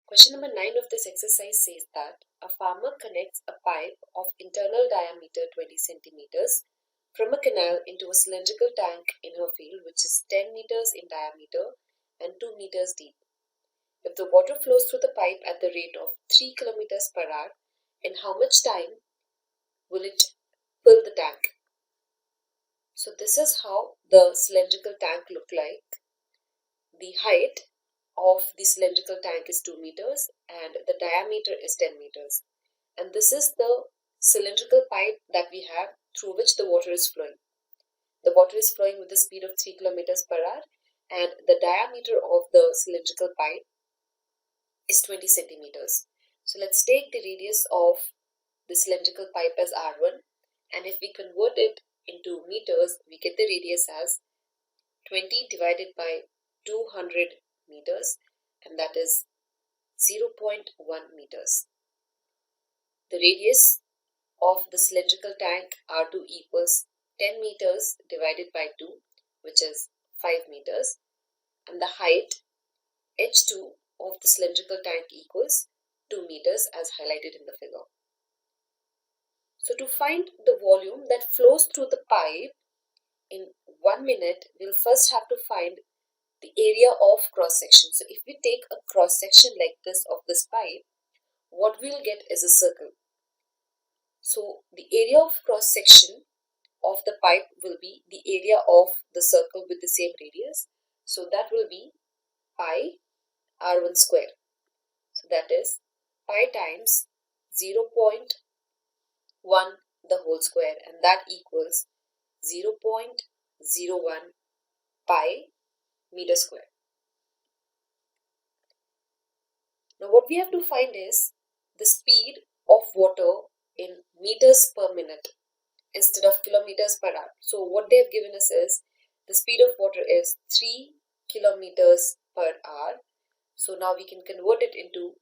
Question number 9 of this exercise says that a farmer connects a pipe of internal diameter 20 centimeters from a canal into a cylindrical tank in her field which is 10 meters in diameter and 2 meters deep. If the water flows through the pipe at the rate of 3 kilometers per hour, in how much time will it fill the tank? So this is how the cylindrical tank look like. The height of the cylindrical tank is 2 meters and the diameter is 10 meters. And this is the cylindrical pipe that we have through which the water is flowing. The water is flowing with the speed of 3 kilometers per hour and the diameter of the cylindrical pipe is 20 centimeters. So let's take the radius of the cylindrical pipe as R1, and if we convert it into meters, we get the radius as 20 divided by 200 meters, and that is 0.1 meters. The radius of the cylindrical tank R2 equals 10 meters divided by 2, which is 5 meters, and the height H2 of the cylindrical tank equals 2 meters as highlighted in the figure. So to find the volume that flows through the pipe in 1 minute, we'll first have to find the area of cross section. So if we take a cross section like this of this pipe, what we'll get is a circle. So the area of cross section of the pipe will be the area of the circle with the same radius. So that will be pi r1 square. So that is pi times 0.1 the whole square, and that equals 0.01 pi meter square. Now what we have to find is the speed of water in meters per minute instead of kilometers per hour. So what they have given us is the speed of water is 3 kilometers per hour. So now we can convert it into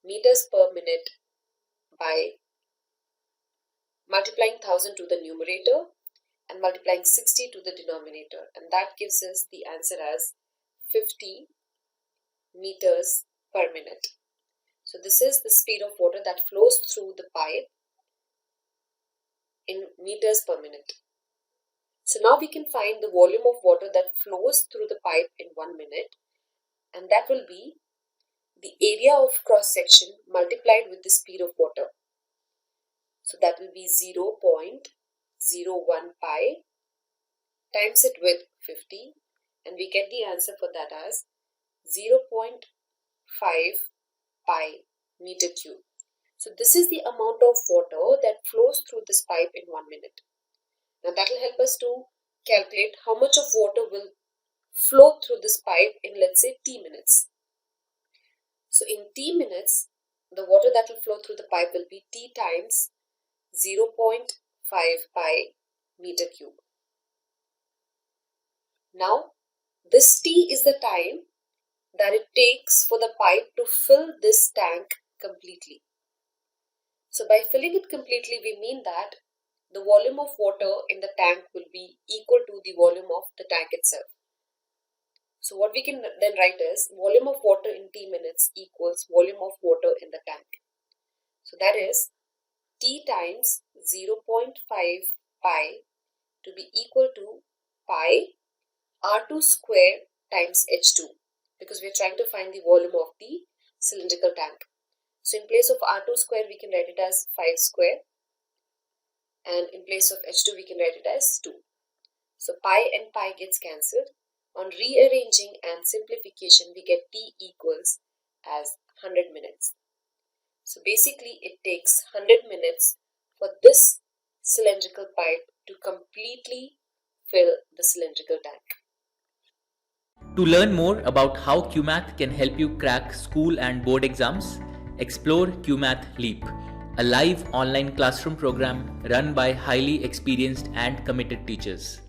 meters per minute by multiplying 1000 to the numerator and multiplying 60 to the denominator, and that gives us the answer as 50 meters per minute. So this is the speed of water that flows through the pipe in meters per minute. So now we can find the volume of water that flows through the pipe in 1 minute, and that will be the area of cross section multiplied with the speed of water. So that will be 0.01 pi times it with 50, and we get the answer for that as 0.5 pi meter cube. So this is the amount of water that flows through this pipe in 1 minute. Now that will help us to calculate how much of water will flow through this pipe in, let's say, t minutes. So in t minutes, the water that will flow through the pipe will be t times 0.5 pi meter cube. Now this t is the time that it takes for the pipe to fill this tank completely. So by filling it completely, we mean that the volume of water in the tank will be equal to the volume of the tank itself. So what we can then write is volume of water in t minutes equals volume of water in the tank. So that is t times 0.5 pi to be equal to pi r2 square times h2, because we are trying to find the volume of the cylindrical tank. So in place of r2 square, we can write it as 5 square, and in place of h2, we can write it as 2. So pi and pi gets cancelled. On rearranging and simplification, we get t equals as 100 minutes. So basically, it takes 100 minutes for this cylindrical pipe to completely fill the cylindrical tank. To learn more about how QMath can help you crack school and board exams, explore QMath Leap, a live online classroom program run by highly experienced and committed teachers.